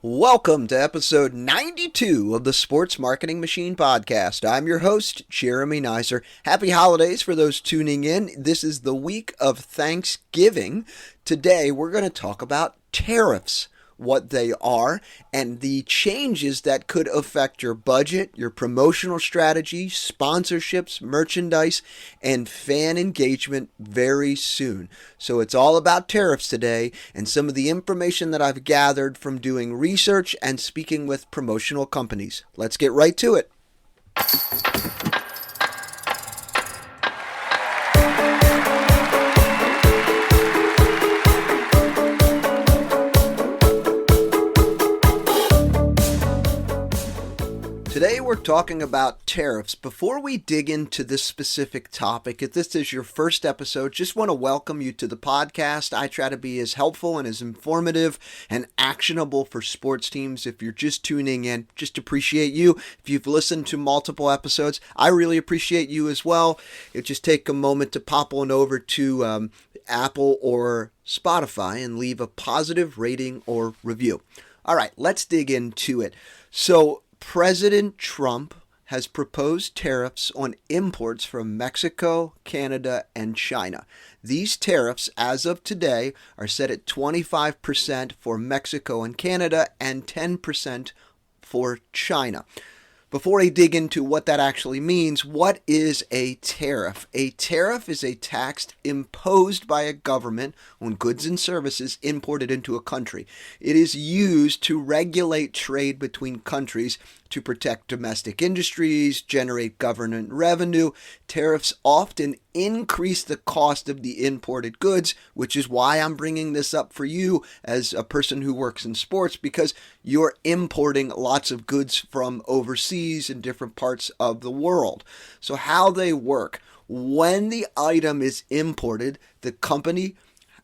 Welcome to episode 92 of the Sports Marketing Machine podcast. I'm your host, Jeremy Neisser. Happy holidays for those tuning in. This is the week of Thanksgiving. Today, we're going to talk about tariffs, what they are, and the changes that could affect your budget, your promotional strategy, sponsorships, merchandise, and fan engagement very soon. So it's all about tariffs today and some of the information that I've gathered from doing research and speaking with promotional companies. Let's get right to it. Today we're talking about tariffs. Before we dig into this specific topic, if this is your first episode, just want to welcome you to the podcast. I try to be as helpful and as informative and actionable for sports teams. If you're just tuning in, just appreciate you. If you've listened to multiple episodes, I really appreciate you as well. Just take a moment to pop on over to Apple or Spotify and leave a positive rating or review. All right, let's dig into it. So, President Trump has proposed tariffs on imports from Mexico, Canada, and China. These tariffs, as of today, are set at 25% for Mexico and Canada and 10% for China. Before I dig into what that actually means, what is a tariff? A tariff is a tax imposed by a government on goods and services imported into a country. It is used to regulate trade between countries, to protect domestic industries, generate government revenue. Tariffs often increase the cost of the imported goods, which is why I'm bringing this up for you as a person who works in sports, because you're importing lots of goods from overseas in different parts of the world. So how they work: when the item is imported, the company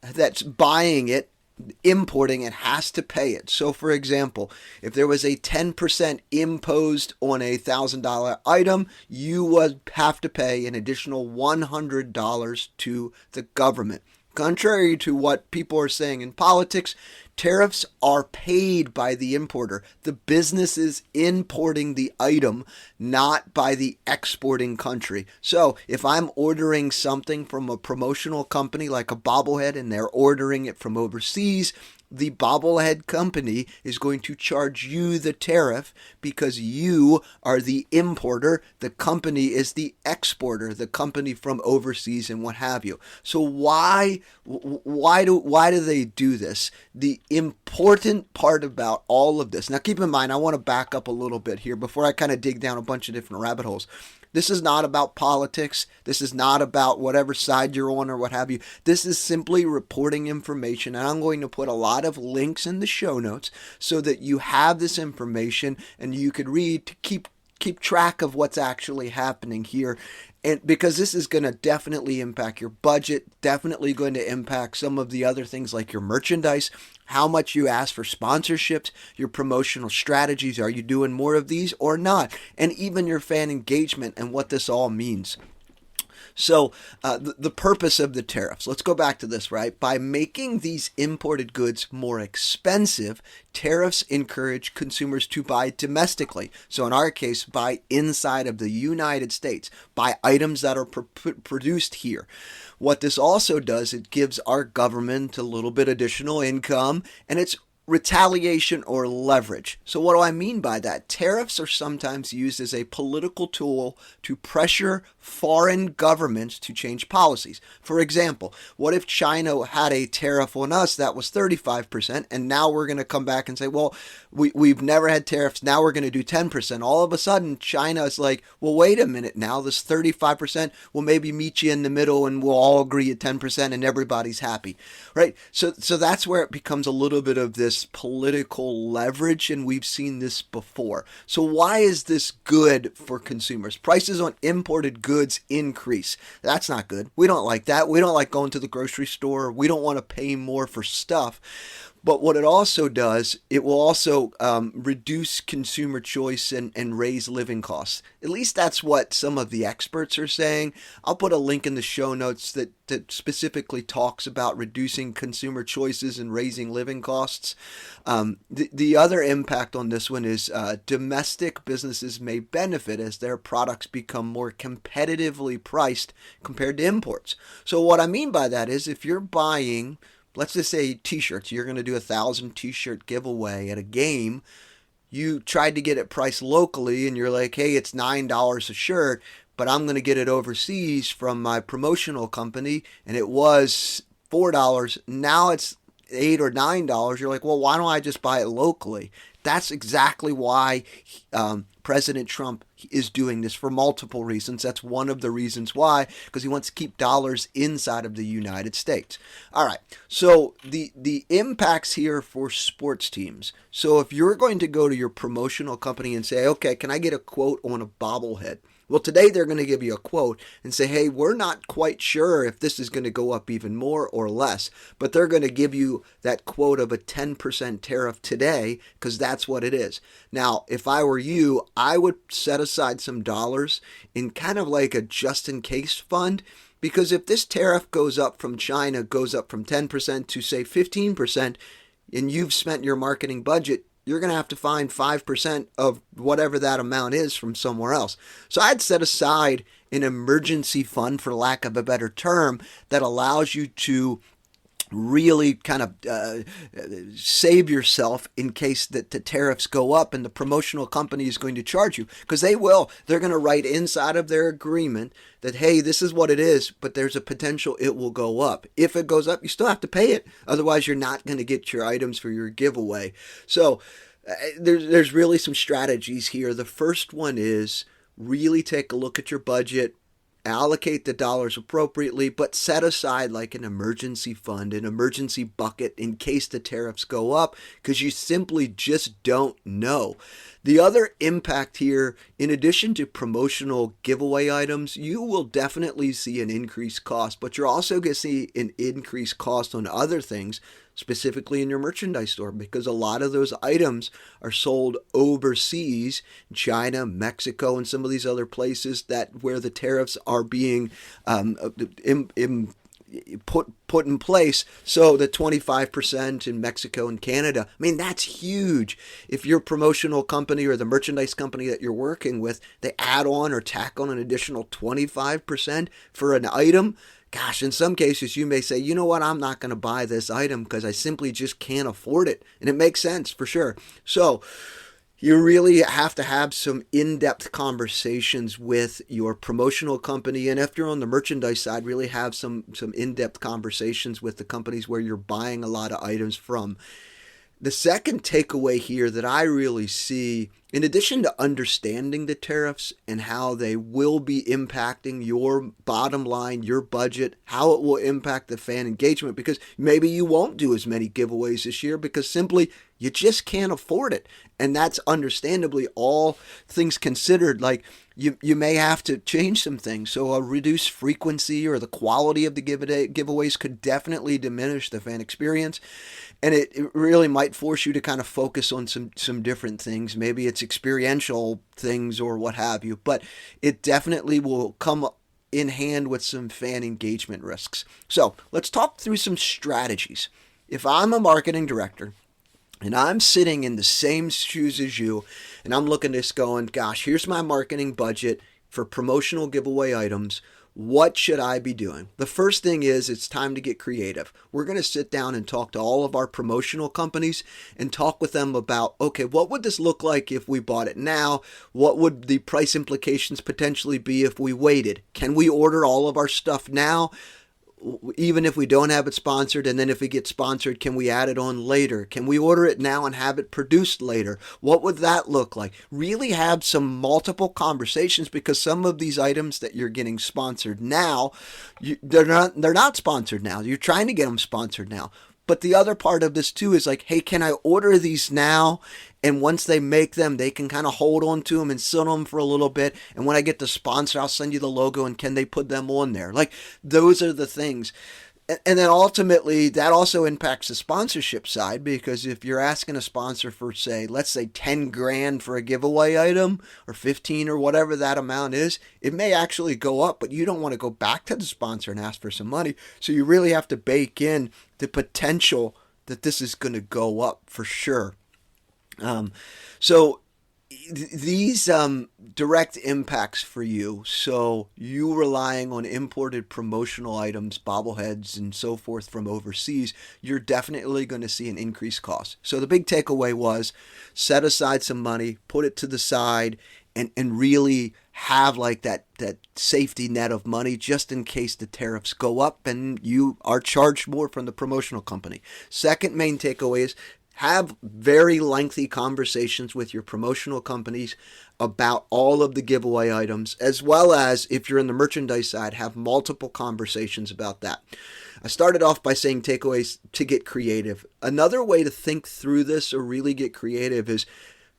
that's buying it, importing it, has to pay it. So for example, if there was a 10% imposed on a $1,000 item, you would have to pay an additional $100 to the government. Contrary to what people are saying in politics, tariffs are paid by the importer. The business is importing the item, not by the exporting country. So if I'm ordering something from a promotional company like a bobblehead and they're ordering it from overseas, the bobblehead company is going to charge you the tariff because you are the importer. The company is the exporter, the company from overseas and what have you. So why do they do this? The important part about all of this. Now keep in mind, I want to back up a little bit here before I kind of dig down a bunch of different rabbit holes. This is not about politics. This is not about whatever side you're on or what have you. This is simply reporting information. And I'm going to put a lot of links in the show notes so that you have this information and you could read to keep track of what's actually happening here. And because this is going to definitely impact your budget, definitely going to impact some of the other things like your merchandise, how much you ask for sponsorships, your promotional strategies. Are you doing more of these or not? And even your fan engagement and what this all means. So the purpose of the tariffs, let's go back to this, right? By making these imported goods more expensive, tariffs encourage consumers to buy domestically. So in our case, buy inside of the United States, buy items that are produced here. What this also does, it gives our government a little bit additional income, and it's retaliation or leverage. So what do I mean by that? Tariffs are sometimes used as a political tool to pressure foreign governments to change policies. For example, what if China had a tariff on us that was 35%, and now we're going to come back and say, well, we've never had tariffs, now we're going to do 10%. All of a sudden, China is like, well, wait a minute now, this 35%, will maybe meet you in the middle and we'll all agree at 10% and everybody's happy, right? So that's where it becomes a little bit of this political leverage, and we've seen this before. So why is this good for consumers? Prices on imported goods increase. That's not good. We don't like that. We don't like going to the grocery store. We don't want to pay more for stuff. But what it also does, it will also reduce consumer choice and raise living costs. At least that's what some of the experts are saying. I'll put a link in the show notes that specifically talks about reducing consumer choices and raising living costs. The other impact on this one is domestic businesses may benefit as their products become more competitively priced compared to imports. So what I mean by that is if you're buying, let's just say t-shirts, you're going to do 1,000 t-shirt giveaway at a game. You tried to get it priced locally and you're like, hey, it's $9 a shirt, but I'm going to get it overseas from my promotional company and it was $4. Now it's $8 or $9. You're like, well, why don't I just buy it locally? That's exactly why President Trump is doing this for multiple reasons. That's one of the reasons why, because he wants to keep dollars inside of the United States. All right, so the impacts here for sports teams. So if you're going to go to your promotional company and say, okay, can I get a quote on a bobblehead? Well, today they're going to give you a quote and say, hey, we're not quite sure if this is going to go up even more or less, but they're going to give you that quote of a 10% tariff today because that's what it is. Now, if I were you, I would set aside some dollars in kind of like a just-in-case fund, because if this tariff goes up from China, goes up from 10% to, say, 15%, and you've spent your marketing budget, you're going to have to find 5% of whatever that amount is from somewhere else. So I'd set aside an emergency fund, for lack of a better term, that allows you to really kind of save yourself in case that the tariffs go up and the promotional company is going to charge you, because they will. They're going to write inside of their agreement that, hey, this is what it is, but there's a potential it will go up. If it goes up, you still have to pay it. Otherwise, you're not going to get your items for your giveaway. So there's really some strategies here. The first one is really take a look at your budget, allocate the dollars appropriately, but set aside like an emergency fund, an emergency bucket in case the tariffs go up, because you simply just don't know. The other impact here, in addition to promotional giveaway items, you will definitely see an increased cost, but you're also going to see an increased cost on other things, specifically in your merchandise store, because a lot of those items are sold overseas, China, Mexico, and some of these other places that where the tariffs are being put in place. So the 25% in Mexico and Canada, I mean, that's huge. If your promotional company or the merchandise company that you're working with, they add on or tack on an additional 25% for an item, gosh, in some cases you may say, you know what, I'm not going to buy this item because I simply just can't afford it. And it makes sense for sure. So you really have to have some in-depth conversations with your promotional company. And if you're on the merchandise side, really have some in-depth conversations with the companies where you're buying a lot of items from. The second takeaway here that I really see, in addition to understanding the tariffs and how they will be impacting your bottom line, your budget, how it will impact the fan engagement, because maybe you won't do as many giveaways this year because simply you just can't afford it. And that's understandably, all things considered, like you may have to change some things. So a reduced frequency or the quality of the giveaways could definitely diminish the fan experience. And it really might force you to kind of focus on some different things. Maybe it's experiential things or what have you. But it definitely will come in hand with some fan engagement risks. So let's talk through some strategies. If I'm a marketing director and I'm sitting in the same shoes as you, and I'm looking at this going, gosh, here's my marketing budget for promotional giveaway items. What should I be doing? The first thing is it's time to get creative. We're going to sit down and talk to all of our promotional companies and talk with them about, okay, what would this look like if we bought it now? What would the price implications potentially be if we waited? Can we order all of our stuff now, even if we don't have it sponsored? And then if it gets sponsored, can we add it on later? Can we order it now and have it produced later? What would that look like? Really have some multiple conversations, because some of these items that you're getting sponsored now, they're not sponsored now. You're trying to get them sponsored now. But the other part of this too is like, hey, can I order these now? And once they make them, they can kind of hold on to them and sit on them for a little bit. And when I get the sponsor, I'll send you the logo, and can they put them on there? Like, those are the things. And then ultimately, that also impacts the sponsorship side, because if you're asking a sponsor for, say, let's say 10 grand for a giveaway item, or 15, or whatever that amount is, it may actually go up, but you don't want to go back to the sponsor and ask for some money. So you really have to bake in the potential that this is going to go up for sure. So these direct impacts for you, so you relying on imported promotional items, bobbleheads and so forth from overseas, you're definitely going to see an increased cost. So the big takeaway was set aside some money, put it to the side, and really have like that safety net of money just in case the tariffs go up and you are charged more from the promotional company. Second main takeaway is have very lengthy conversations with your promotional companies about all of the giveaway items, as well as if you're in the merchandise side, have multiple conversations about that. I started off by saying takeaways to get creative. Another way to think through this or really get creative is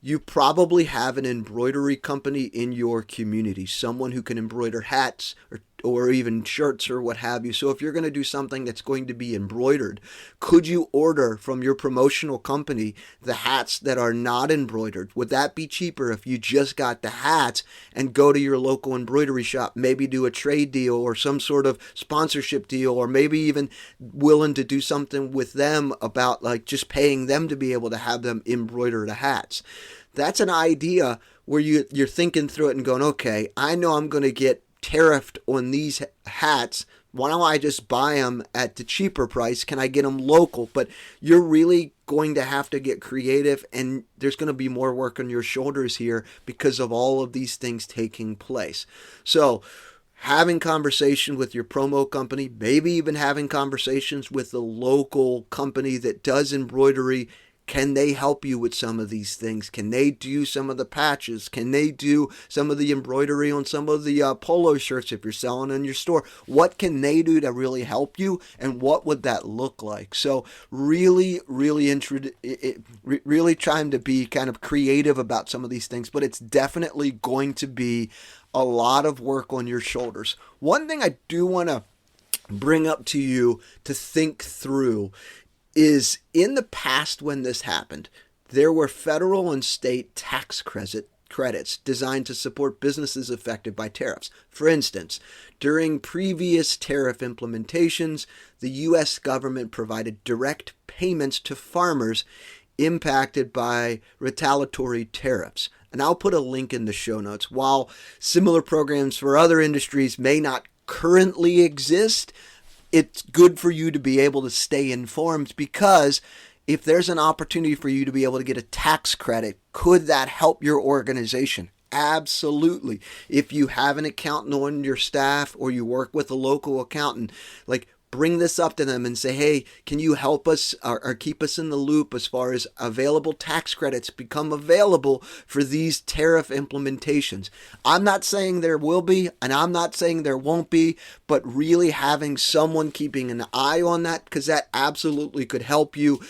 you probably have an embroidery company in your community, someone who can embroider hats or even shirts or what have you. So if you're going to do something that's going to be embroidered, could you order from your promotional company the hats that are not embroidered? Would that be cheaper if you just got the hats and go to your local embroidery shop, maybe do a trade deal or some sort of sponsorship deal, or maybe even willing to do something with them about like just paying them to be able to have them embroider the hats? That's an idea where you're thinking through it and going, okay, I know I'm going to get tariffed on these hats. Why don't I just buy them at the cheaper price? Can I get them local? But you're really going to have to get creative, and there's going to be more work on your shoulders here because of all of these things taking place. So having conversation with your promo company, maybe even having conversations with the local company that does embroidery. Can they help you with some of these things? Can they do some of the patches? Can they do some of the embroidery on some of the polo shirts if you're selling in your store? What can they do to really help you, and what would that look like? So really trying to be kind of creative about some of these things, but it's definitely going to be a lot of work on your shoulders. One thing I do want to bring up to you to think through is in the past when this happened, there were federal and state tax credits designed to support businesses affected by tariffs. For instance, during previous tariff implementations, the U.S. government provided direct payments to farmers impacted by retaliatory tariffs. And I'll put a link in the show notes. While similar programs for other industries may not currently exist, it's good for you to be able to stay informed, because if there's an opportunity for you to be able to get a tax credit, could that help your organization? Absolutely. If you have an accountant on your staff or you work with a local accountant, like bring this up to them and say, hey, can you help us or keep us in the loop as far as available tax credits become available for these tariff implementations? I'm not saying there will be, and I'm not saying there won't be, but really having someone keeping an eye on that, because that absolutely could help you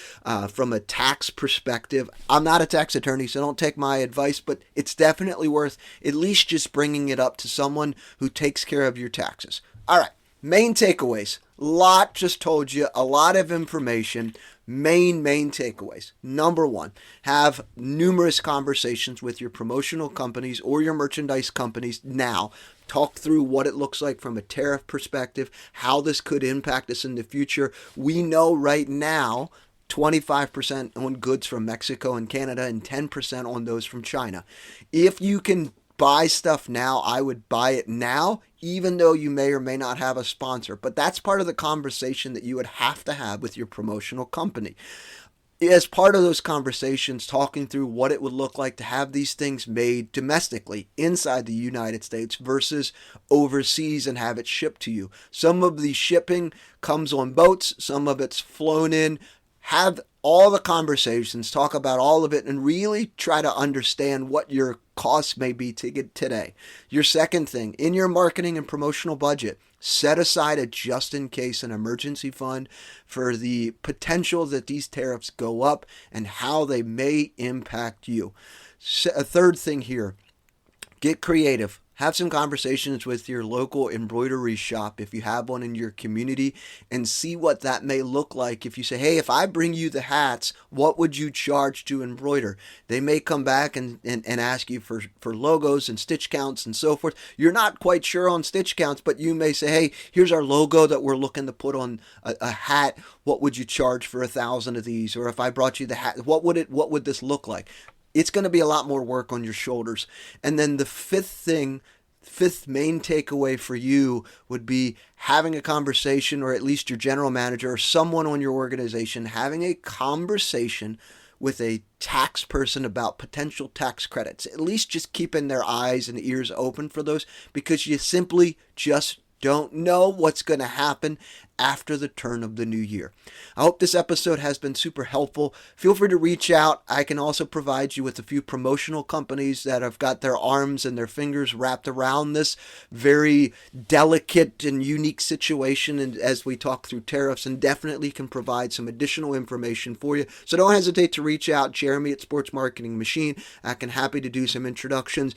from a tax perspective. I'm not a tax attorney, so don't take my advice, but it's definitely worth at least just bringing it up to someone who takes care of your taxes. All right. Main takeaways. Lot just told you, a lot of information. Main takeaways. Number one, have numerous conversations with your promotional companies or your merchandise companies now. Talk through what it looks like from a tariff perspective, how this could impact us in the future. We know right now 25% on goods from Mexico and Canada and 10% on those from China. If you can buy stuff now, I would buy it now, even though you may or may not have a sponsor. But that's part of the conversation that you would have to have with your promotional company. As part of those conversations, talking through what it would look like to have these things made domestically inside the United States versus overseas and have it shipped to you. Some of the shipping comes on boats, some of it's flown in. Have all the conversations, talk about all of it, and really try to understand what your costs may be to get today. Your second thing, in your marketing and promotional budget, set aside a just in case and emergency fund for the potential that these tariffs go up and how they may impact you. A third thing here, get creative. Have some conversations with your local embroidery shop if you have one in your community and see what that may look like. If you say, hey, if I bring you the hats, what would you charge to embroider? They may come back and ask you for logos and stitch counts and so forth. You're not quite sure on stitch counts, but you may say, hey, here's our logo that we're looking to put on a hat. What would you charge for 1,000 of these? Or if I brought you the hat, what would this look like? It's going to be a lot more work on your shoulders. And then the fifth main takeaway for you would be having a conversation, or at least your general manager or someone on your organization having a conversation with a tax person about potential tax credits. At least just keeping their eyes and ears open for those, because you simply just don't know what's going to happen after the turn of the new year. I hope this episode has been super helpful. Feel free to reach out. I can also provide you with a few promotional companies that have got their arms and their fingers wrapped around this very delicate and unique situation, and as we talk through tariffs, and definitely can provide some additional information for you. So don't hesitate to reach out. Jeremy at Sports Marketing Machine. I can happy to do some introductions.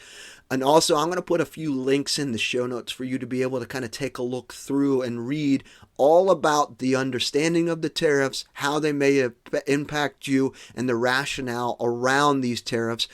And also, I'm going to put a few links in the show notes for you to be able to kind of take a look through and read all about the understanding of the tariffs, how they may impact you, and the rationale around these tariffs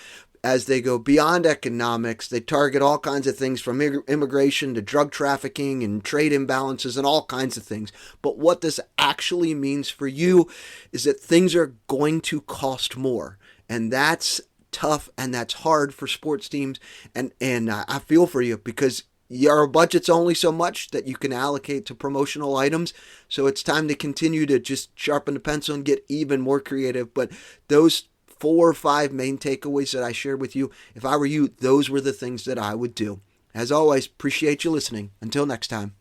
as they go beyond economics. They target all kinds of things from immigration to drug trafficking and trade imbalances and all kinds of things. But what this actually means for you is that things are going to cost more. And that's tough and that's hard for sports teams, and I feel for you, because your budget's only so much that you can allocate to promotional items. So it's time to continue to just sharpen the pencil and get even more creative. But those 4 or 5 main takeaways that I shared with you, if I were you, those were the things that I would do. As always, appreciate you listening. Until next time.